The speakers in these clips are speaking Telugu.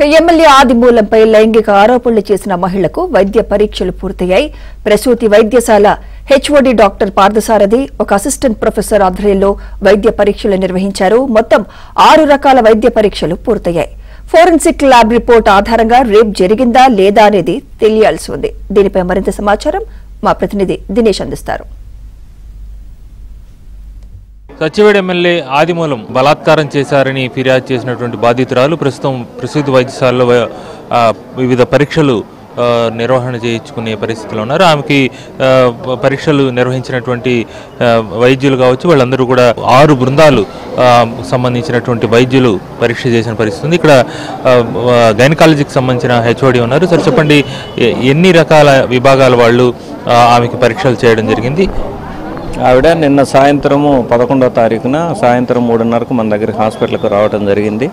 ఎమ్మెల్యే ఆదిమూలంపై లైంగిక ఆరోపణలు చేసిన మహిళకు వైద్య పరీక్షలు పూర్తయ్యాయి. ప్రసూతి వైద్యశాల హెచ్ఓడి డాక్టర్ పార్థసారథి, ఒక అసిస్టెంట్ ప్రొఫెసర్ ఆధ్వర్యంలో వైద్య పరీక్షలు నిర్వహించారు. మొత్తం 6 రకాల వైద్య పరీక్షలు పూర్తయ్యాయి. ఫోరెన్సిక్ ల్యాబ్ రిపోర్ట్ ఆధారంగా రేప్ జరిగిందా లేదా అనేది తెలియాల్సి ఉంది. దీనిపై మరింత సమాచారం మా ప్రతినిధి దినేష్ అందిస్తారు. సచివేడ్ ఎమ్మెల్యే ఆదిమూలం బలాత్కారం చేశారని ఫిర్యాదు చేసినటువంటి బాధితురాలు ప్రస్తుతం ప్రసూతి వైద్యశాలలో వివిధ పరీక్షలు నిర్వహణ చేయించుకునే పరిస్థితిలో ఉన్నారు. ఆమెకి పరీక్షలు నిర్వహించినటువంటి వైద్యులు కావచ్చు, వాళ్ళందరూ కూడా 6 బృందాలు సంబంధించినటువంటి వైద్యులు పరీక్ష చేసిన పరిస్థితి ఉంది. ఇక్కడ గైనకాలజీకి సంబంధించిన హెచ్ఓడి ఉన్నారు. సార్ చెప్పండి, ఎన్ని రకాల విభాగాల వాళ్ళు ఆమెకి పరీక్షలు చేయడం జరిగింది? ఆవిడ నిన్న సాయంత్రము 11వ తారీఖున సాయంత్రం 3:30కు మన దగ్గరికి హాస్పిటల్కి రావడం జరిగింది.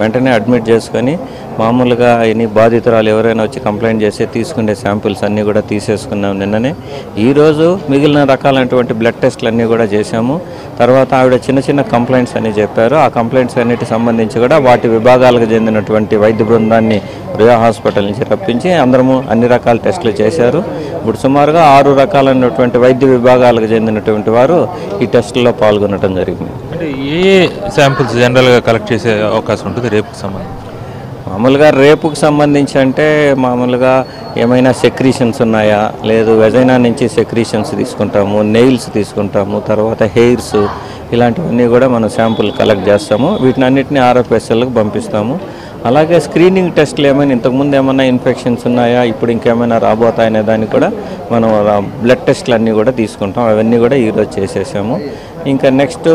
వెంటనే అడ్మిట్ చేసుకొని మామూలుగా ఎన్ని బాధితురాలు ఎవరైనా వచ్చి కంప్లైంట్ చేస్తే తీసుకునే శాంపిల్స్ అన్నీ కూడా తీసేసుకున్నాం నిన్ననే. ఈరోజు మిగిలిన రకాలైనటువంటి బ్లడ్ టెస్ట్లు అన్నీ కూడా చేశాము. తర్వాత ఆవిడ చిన్న చిన్న కంప్లైంట్స్ అని చెప్పారు. ఆ కంప్లైంట్స్ అన్నిటి సంబంధించి కూడా వాటి విభాగాలకు చెందినటువంటి వైద్య బృందాన్ని రుయా హాస్పిటల్ నుంచి రప్పించి అందరము అన్ని రకాల టెస్టులు చేశారు. ఇప్పుడు సుమారుగా 6 రకాలైనటువంటి వైద్య విభాగాలకు చెందినటువంటి వారు ఈ టెస్టుల్లో పాల్గొనడం జరిగింది. అంటే ఏ శాంపిల్స్ జనరల్గా కలెక్ట్ చేసే అవకాశం ఉంటుంది రేపుకి సంబంధించి? మామూలుగా రేపుకి సంబంధించి అంటే మామూలుగా ఏమైనా సెక్రీషన్స్ ఉన్నాయా, లేదు వెజైనా నుంచి సెక్రీషన్స్ తీసుకుంటాము, నెయిల్స్ తీసుకుంటాము, తర్వాత హెయిర్స్, ఇలాంటివన్నీ కూడా మనం శాంపుల్ కలెక్ట్ చేస్తాము. వీటిని అన్నింటినీ RFSLకి పంపిస్తాము. అలాగే స్క్రీనింగ్ టెస్ట్లు ఏమైనా ఇంతకుముందు ఏమైనా ఇన్ఫెక్షన్స్ ఉన్నాయా, ఇప్పుడు ఇంకేమైనా రాబోతాయనే దానికి కూడా మనం బ్లడ్ టెస్ట్లు అన్నీ కూడా తీసుకుంటాం. అవన్నీ కూడా ఈరోజు చేసేసాము. ఇంకా నెక్స్ట్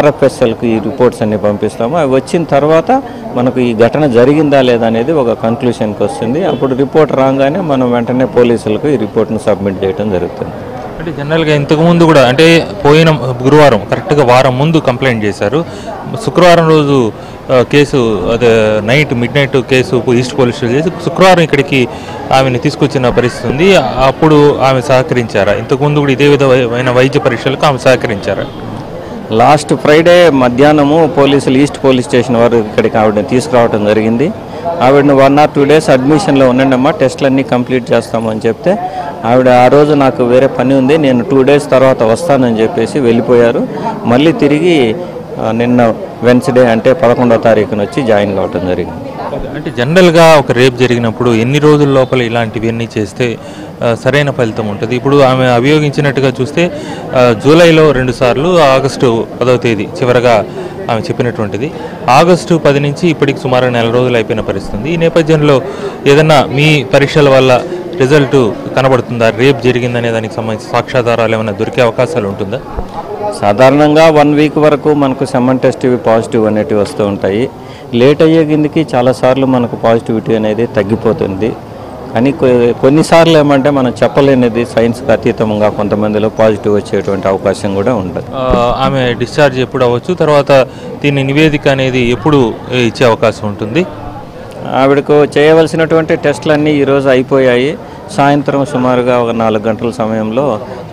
RFSLకి ఈ రిపోర్ట్స్ అన్నీ పంపిస్తాము. అవి వచ్చిన తర్వాత మనకు ఈ ఘటన జరిగిందా లేదా అనేది ఒక కన్క్లూషన్కి వస్తుంది. అప్పుడు రిపోర్ట్ రాగానే మనం వెంటనే పోలీసులకు ఈ రిపోర్ట్ను సబ్మిట్ చేయడం జరుగుతుంది. అంటే జనరల్గా ఇంతకుముందు కూడా అంటే పోయిన గురువారం కరెక్ట్గా వారం ముందు కంప్లైంట్ చేశారు. శుక్రవారం రోజు కేసు అదే mid night case east police station చేసి శుక్రవారం ఇక్కడికి ఆమెను తీసుకొచ్చిన పరిస్థితి ఉంది. అప్పుడు ఆమె సహకరించారా? ఇంతకుముందు కూడా ఇదే విధమైన వైద్య పరీక్షలకు ఆమె సహకరించారా? లాస్ట్ ఫ్రైడే మధ్యాహ్నము పోలీసులు ఈస్ట్ పోలీస్ స్టేషన్ వారు ఇక్కడికి ఆవిడని తీసుకురావడం జరిగింది. ఆవిడని 1 or 2 days అడ్మిషన్లో ఉండండమ్మా, టెస్టులన్నీ కంప్లీట్ చేస్తామని చెప్తే ఆవిడ ఆ రోజు నాకు వేరే పని ఉంది, నేను 2 days తర్వాత వస్తానని చెప్పేసి వెళ్ళిపోయారు. మళ్ళీ తిరిగి నిన్న వెన్స్డే అంటే 11వ తారీఖున వచ్చి జాయిన్ కావడం జరిగింది. అంటే జనరల్గా ఒక రేప్ జరిగినప్పుడు ఎన్ని రోజుల లోపల ఇలాంటివన్నీ చేస్తే సరైన ఫలితం ఉంటుంది? ఇప్పుడు ఆమె అభియోగించినట్టుగా చూస్తే జూలైలో 2 సార్లు, ఆగస్టు 10వ తేదీ చివరగా ఆమె చెప్పినటువంటిది. ఆగస్టు 10 నుంచి ఇప్పటికి సుమారు 4 రోజులు అయిపోయిన పరిస్థితుంది. ఈ నేపథ్యంలో ఏదన్నా మీ పరీక్షల వల్ల రిజల్ట్ కనబడుతుందా? రేప్ జరిగిందనే దానికి సంబంధించి సాక్ష్యాధారాలు ఏమైనా దొరికే అవకాశాలు ఉంటుందా? సాధారణంగా 1 week వరకు మనకు సెమన్ టెస్ట్ పాజిటివ్ అనేటివి వస్తూ ఉంటాయి. లేట్ అయ్యే కిందకి చాలాసార్లు మనకు పాజిటివిటీ అనేది తగ్గిపోతుంది. కానీ కొన్నిసార్లు ఏమంటే మనం చెప్పలేనిది సైన్స్కి అతీతంగా కొంతమందిలో పాజిటివ్ వచ్చేటువంటి అవకాశం కూడా ఉంటుంది. ఆమె డిశ్చార్జ్ ఎప్పుడు అవ్వచ్చు? తర్వాత దీని నివేదిక అనేది ఎప్పుడు ఇచ్చే అవకాశం ఉంటుంది? ఆవిడకు చేయవలసినటువంటి టెస్టులన్నీ ఈరోజు అయిపోయాయి. సాయంత్రం సుమారుగా ఒక 4 గంటల సమయంలో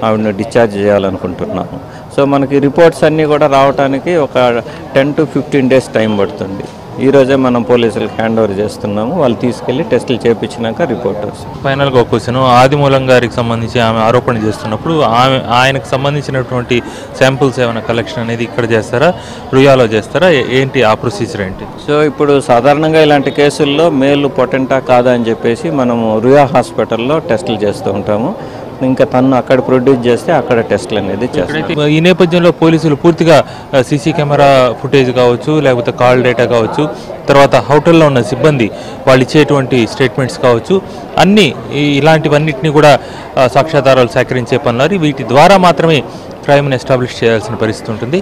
ఆవిడని డిశ్చార్జ్ చేయాలనుకుంటున్నాము. సో మనకి రిపోర్ట్స్ అన్నీ కూడా రావడానికి ఒక 10 to 15 days టైం పడుతుంది. ఈరోజే మనం పోలీసులకు హ్యాండ్ ఓవర్ చేస్తున్నాము. వాళ్ళు తీసుకెళ్లి టెస్టులు చేయించినాక రిపోర్ట్ వస్తుంది. ఫైనల్గా ఒక క్వశ్చన్, ఆదిమూలం గారికి సంబంధించి ఆమె ఆరోపణ చేస్తున్నప్పుడు ఆయనకు సంబంధించినటువంటి శాంపుల్స్ ఏమైనా కలెక్షన్ అనేది ఇక్కడ చేస్తారా, రుయాలో చేస్తారా? ఏంటి ఆ ప్రొసీజర్ ఏంటి? సో ఇప్పుడు సాధారణంగా ఇలాంటి కేసుల్లో మేలు పొటెంటా కాదా అని చెప్పేసి మనము రుయా హాస్పిటల్లో టెస్టులు చేస్తూ ఉంటాము. ఇంకా తను అక్కడ ప్రొడ్యూస్ చేస్తే అక్కడ టెస్టులు అనేది చేస్తాం. ఈ నేపథ్యంలో పోలీసులు పూర్తిగా సీసీ కెమెరా ఫుటేజ్ కావచ్చు, లేకపోతే కాల్ డేటా కావచ్చు, తర్వాత హోటల్లో ఉన్న సిబ్బంది వాళ్ళు ఇచ్చేటువంటి స్టేట్మెంట్స్ కావచ్చు, అన్నీ ఇలాంటివన్నిటిని కూడా సాక్ష్యాధారాలు సేకరించే పనులు. వీటి ద్వారా మాత్రమే క్రైమ్ని ఎస్టాబ్లిష్ చేయాల్సిన పరిస్థితి ఉంటుంది.